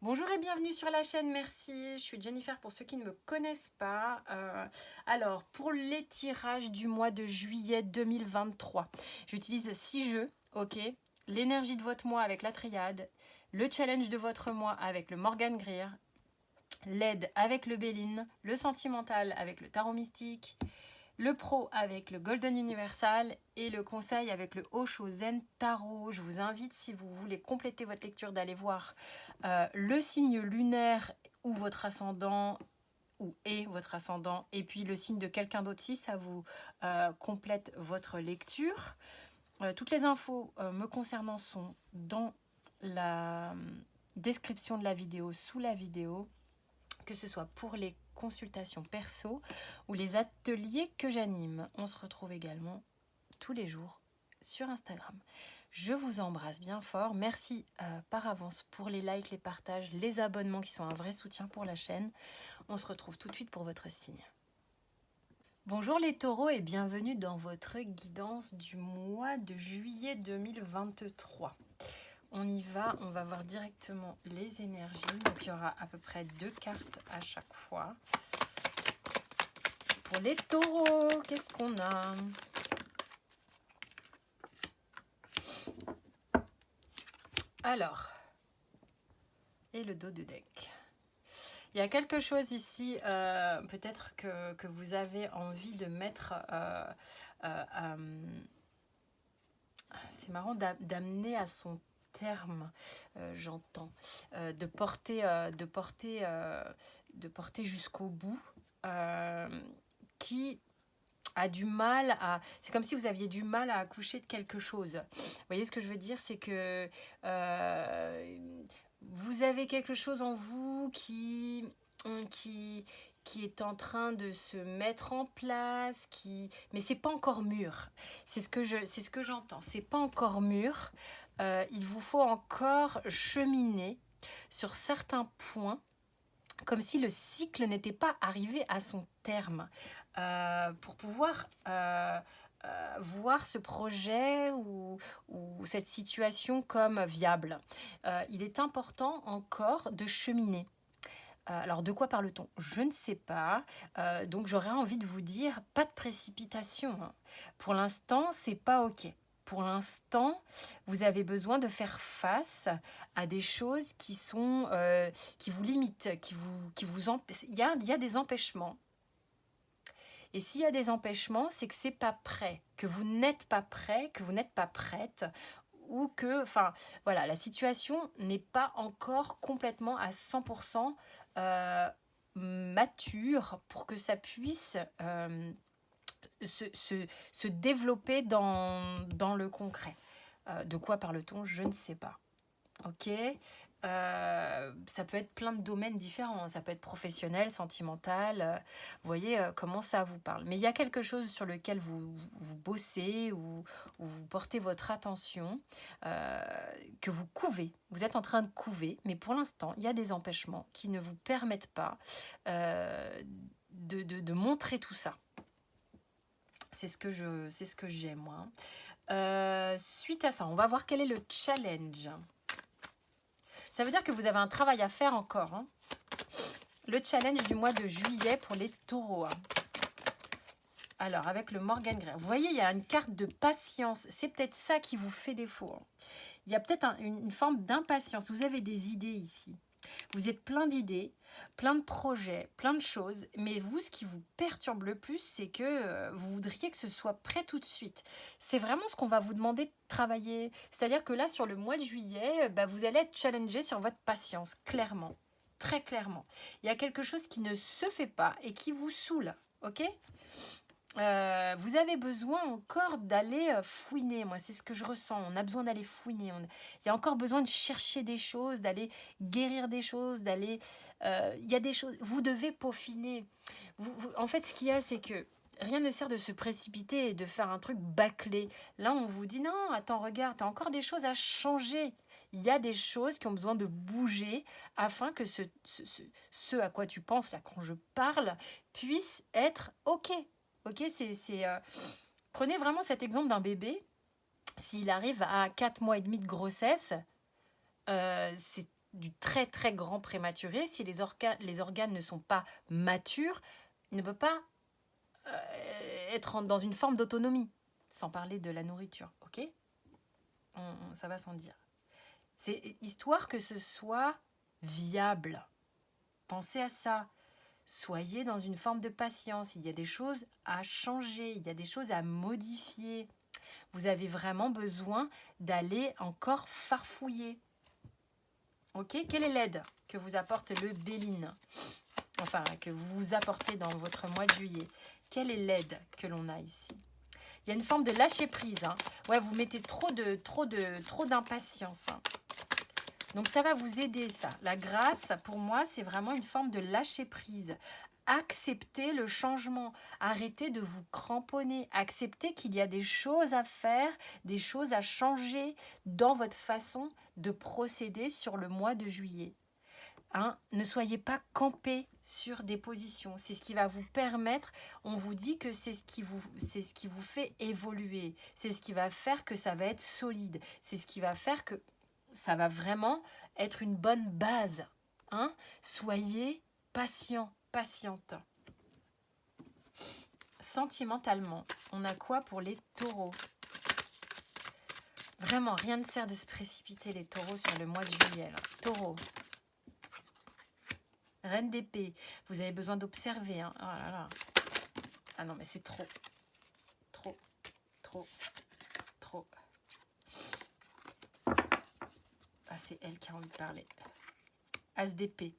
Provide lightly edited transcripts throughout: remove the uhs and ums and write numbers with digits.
Bonjour et bienvenue sur la chaîne, merci. Je suis Jennifer pour ceux qui ne me connaissent pas. Alors, pour les tirages du mois de juillet 2023, j'utilise 6 jeux, ok. L'énergie de votre mois avec la triade, le challenge de votre mois avec le Morgan Greer, l'aide avec le Béline, le sentimental avec le tarot mystique, le pro avec le Golden Universal et le conseil avec le Osho Zen Tarot. Je vous invite, si vous voulez compléter votre lecture, d'aller voir le signe lunaire ou votre ascendant ou est votre ascendant et puis le signe de quelqu'un d'autre si ça vous complète votre lecture. Toutes les infos me concernant sont dans la description de la vidéo, sous la vidéo, que ce soit pour les consultations perso ou les ateliers que j'anime. On se retrouve également tous les jours sur Instagram. Je vous embrasse bien fort. Merci par avance pour les likes, les partages, les abonnements qui sont un vrai soutien pour la chaîne. On se retrouve tout de suite pour votre signe. Bonjour les taureaux et bienvenue dans votre guidance du mois de juillet 2023. On y va, on va voir directement les énergies. Donc il y aura à peu près 2 cartes à chaque fois. Pour les taureaux, qu'est-ce qu'on a ? Alors, et le dos de deck. Il y a quelque chose ici, peut-être que vous avez envie de mettre... c'est marrant d'amener à son terme, j'entends, de porter jusqu'au bout, qui a du mal à... C'est comme si vous aviez du mal à accoucher de quelque chose. Vous voyez ce que je veux dire? C'est que vous avez quelque chose en vous qui est en train de se mettre en place, mais c'est pas encore mûr. C'est ce que j'entends. C'est pas encore mûr. Il vous faut encore cheminer sur certains points, comme si le cycle n'était pas arrivé à son terme, pour pouvoir voir ce projet ou cette situation comme viable. Il est important encore de cheminer. Alors de quoi parle-t-on? Je ne sais pas, donc j'aurais envie de vous dire, pas de précipitation, hein. Pour l'instant, c'est pas ok. Pour l'instant, vous avez besoin de faire face à des choses qui sont qui vous limitent, il y a des empêchements. Et s'il y a des empêchements, c'est que c'est pas prêt, que vous n'êtes pas prêt, que vous n'êtes pas prête, ou que, enfin, voilà, la situation n'est pas encore complètement à 100% mature pour que ça puisse se développer dans le concret. De quoi parle-t-on? Je ne sais pas. Ok. Ça peut être plein de domaines différents. Ça peut être professionnel, sentimental. Vous voyez comment ça vous parle. Mais il y a quelque chose sur lequel vous bossez ou vous portez votre attention, que vous couvez. Vous êtes en train de couver, mais pour l'instant, il y a des empêchements qui ne vous permettent pas de montrer tout ça. C'est ce que j'ai, moi. Suite à ça, on va voir quel est le challenge. Ça veut dire que vous avez un travail à faire encore, hein. Le challenge du mois de juillet pour les taureaux, hein. Alors, avec le Morgan Greer. Vous voyez, il y a une carte de patience. C'est peut-être ça qui vous fait défaut, hein. Il y a peut-être une forme d'impatience. Vous avez des idées ici. Vous êtes plein d'idées, plein de projets, plein de choses. Mais vous, ce qui vous perturbe le plus, c'est que vous voudriez que ce soit prêt tout de suite. C'est vraiment ce qu'on va vous demander de travailler. C'est-à-dire que là, sur le mois de juillet, vous allez être challengé sur votre patience, clairement. Très clairement. Il y a quelque chose qui ne se fait pas et qui vous saoule. Ok ? Vous avez besoin encore d'aller fouiner. Moi, c'est ce que je ressens. On a besoin d'aller fouiner. Il y a encore besoin de chercher des choses, d'aller guérir des choses, d'aller... il y a des choses... Vous devez peaufiner. En fait, ce qu'il y a, c'est que rien ne sert de se précipiter et de faire un truc bâclé. Là, on vous dit, non, attends, regarde, tu as encore des choses à changer. Il y a des choses qui ont besoin de bouger afin que ce à quoi tu penses, là, quand je parle, puisse être OK. Ok, prenez vraiment cet exemple d'un bébé. S'il arrive à 4 mois et demi de grossesse, c'est du très très grand prématuré, si les organes ne sont pas matures, il ne peut pas être dans une forme d'autonomie, sans parler de la nourriture, ok? Ça va sans dire. C'est histoire que ce soit viable. Pensez à ça. Soyez dans une forme de patience. Il y a des choses à changer, il y a des choses à modifier. Vous avez vraiment besoin d'aller encore farfouiller. Ok? Quelle est l'aide que vous apporte le Béline? Enfin, que vous apportez dans votre mois de juillet. Quelle est l'aide que l'on a ici? Il y a une forme de lâcher prise. Hein. Ouais, vous mettez trop d'impatience. Hein. Donc ça va vous aider ça. La grâce, pour moi, c'est vraiment une forme de lâcher prise. Acceptez le changement. Arrêtez de vous cramponner. Acceptez qu'il y a des choses à faire, des choses à changer dans votre façon de procéder sur le mois de juillet. Hein, ne soyez pas campés sur des positions. C'est ce qui va vous permettre, on vous dit que c'est ce qui vous fait évoluer. C'est ce qui va faire que ça va être solide. C'est ce qui va faire que ça va vraiment être une bonne base. Hein. Soyez patient, patiente. Sentimentalement, on a quoi pour les taureaux? Vraiment, rien ne sert de se précipiter les taureaux sur le mois de juillet. Là. Taureau. Reine d'épée, vous avez besoin d'observer. Hein. Oh là là. Ah non, mais c'est trop. Trop. Ah, c'est elle qui a envie de parler. As d'épée.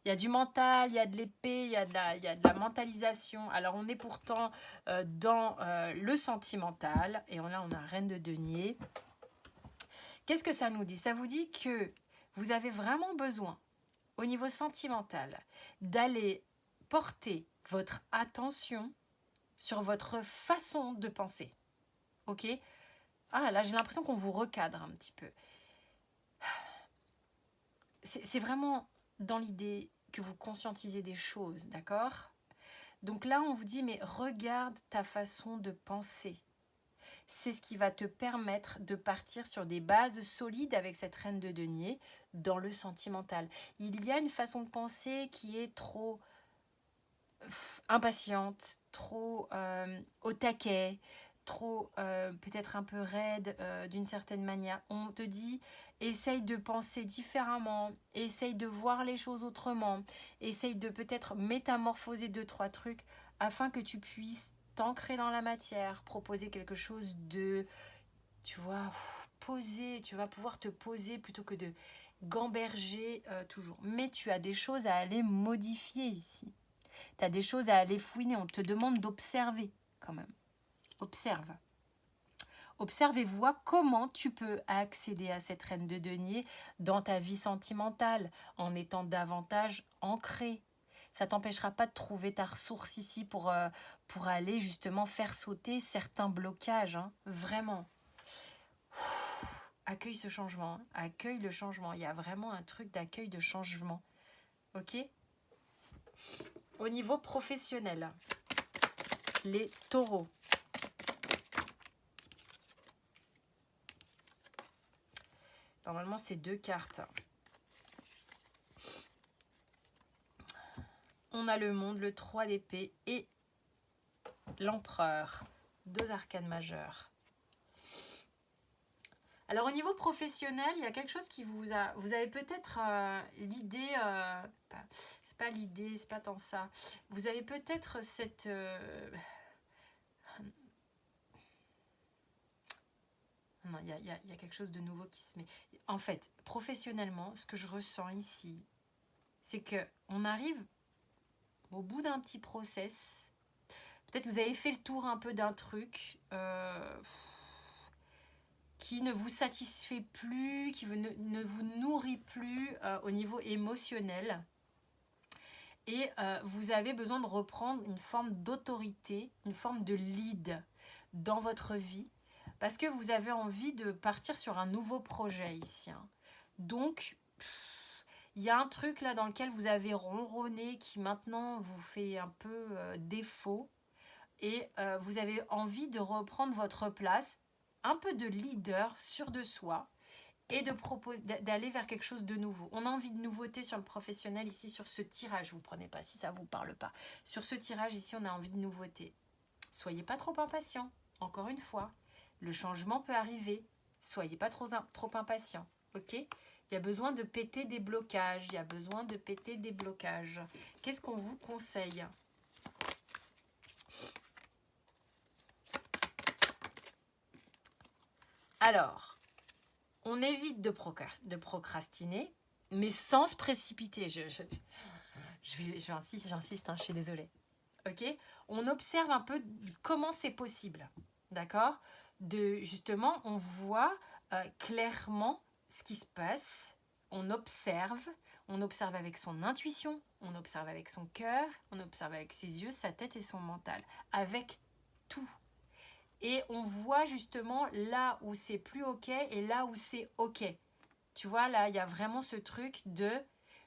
Il y a du mental, il y a de l'épée, il y a de la mentalisation. Alors, on est pourtant dans le sentimental. Et là, on a Reine de denier. Qu'est-ce que ça nous dit? Ça vous dit que vous avez vraiment besoin, au niveau sentimental, d'aller porter votre attention sur votre façon de penser. Ok? Ah, là, j'ai l'impression qu'on vous recadre un petit peu. C'est vraiment dans l'idée que vous conscientisez des choses, d'accord? Donc là, on vous dit, mais regarde ta façon de penser. C'est ce qui va te permettre de partir sur des bases solides avec cette reine de denier dans le sentimental. Il y a une façon de penser qui est trop impatiente, trop au taquet, trop peut-être un peu raide d'une certaine manière. On te dit, essaye de penser différemment, essaye de voir les choses autrement, essaye de peut-être métamorphoser 2-3 trucs afin que tu puisses t'ancrer dans la matière, proposer quelque chose de, tu vois, poser, tu vas pouvoir te poser plutôt que de gamberger toujours. Mais tu as des choses à aller modifier ici. Tu as des choses à aller fouiner. On te demande d'observer quand même. Observe. Observe et vois comment tu peux accéder à cette reine de denier dans ta vie sentimentale en étant davantage ancré. Ça t'empêchera pas de trouver ta ressource ici pour aller justement faire sauter certains blocages. Hein. Vraiment. Accueille ce changement. Hein. Accueille le changement. Il y a vraiment un truc d'accueil de changement. Ok ? Au niveau professionnel, les taureaux. Normalement, c'est 2 cartes. On a le monde, le 3 d'épée et l'empereur. 2 arcanes majeures. Alors, au niveau professionnel, il y a quelque chose qui vous a... Vous avez peut-être l'idée... c'est pas l'idée, c'est pas tant ça. Vous avez peut-être cette... Non, il y a quelque chose de nouveau qui se met. En fait, professionnellement, ce que je ressens ici, c'est qu'on arrive au bout d'un petit process. Peut-être que vous avez fait le tour un peu d'un truc qui ne vous satisfait plus, qui ne vous nourrit plus au niveau émotionnel. Et vous avez besoin de reprendre une forme d'autorité, une forme de lead dans votre vie. Parce que vous avez envie de partir sur un nouveau projet ici. Hein. Donc, il y a un truc là dans lequel vous avez ronronné qui maintenant vous fait un peu défaut. Et vous avez envie de reprendre votre place, un peu de leader, sûr de soi. et d'aller vers quelque chose de nouveau. On a envie de nouveauté sur le professionnel ici, sur ce tirage. Vous ne prenez pas si ça ne vous parle pas. Sur ce tirage ici, on a envie de nouveauté. Soyez pas trop impatient. Encore une fois, le changement peut arriver. Soyez pas trop impatient. Ok ? Il y a besoin de péter des blocages. Il y a besoin de péter des blocages. Qu'est-ce qu'on vous conseille ? Alors, on évite de procrastiner, mais sans se précipiter. J'insiste, hein, je suis désolée. Ok ? On observe un peu comment c'est possible. D'accord ? Justement, on voit clairement ce qui se passe. On observe avec son intuition, on observe avec son cœur, on observe avec ses yeux, sa tête et son mental. Avec tout. Et on voit justement là où c'est plus ok et là où c'est ok. Tu vois, là, il y a vraiment ce truc de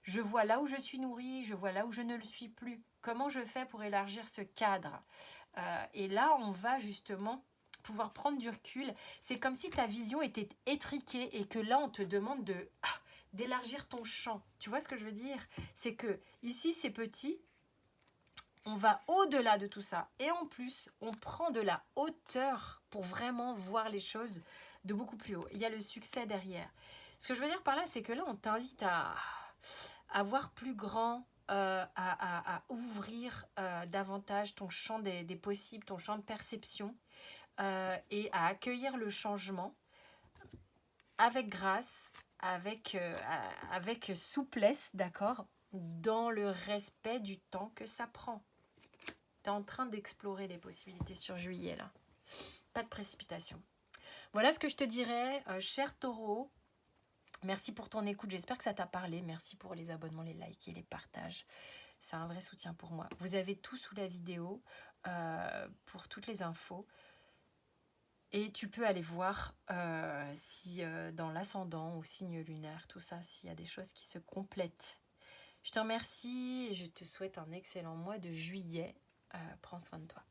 je vois là où je suis nourrie, je vois là où je ne le suis plus. Comment je fais pour élargir ce cadre ? Et là, on va justement pouvoir prendre du recul. C'est comme si ta vision était étriquée et que là, on te demande d'élargir ton champ. Tu vois ce que je veux dire ? C'est que ici, c'est petit. On va au-delà de tout ça. Et en plus, on prend de la hauteur pour vraiment voir les choses de beaucoup plus haut. Il y a le succès derrière. Ce que je veux dire par là, c'est que là, on t'invite à voir plus grand, à ouvrir davantage ton champ des possibles, ton champ de perception et à accueillir le changement avec grâce, avec souplesse, d'accord, dans le respect du temps que ça prend. Tu es en train d'explorer les possibilités sur juillet, là. Pas de précipitation. Voilà ce que je te dirais, cher taureau. Merci pour ton écoute, j'espère que ça t'a parlé. Merci pour les abonnements, les likes et les partages. C'est un vrai soutien pour moi. Vous avez tout sous la vidéo pour toutes les infos. Et tu peux aller voir si dans l'ascendant, au signe lunaire, tout ça, s'il y a des choses qui se complètent. Je te remercie et je te souhaite un excellent mois de juillet. Prends soin de toi.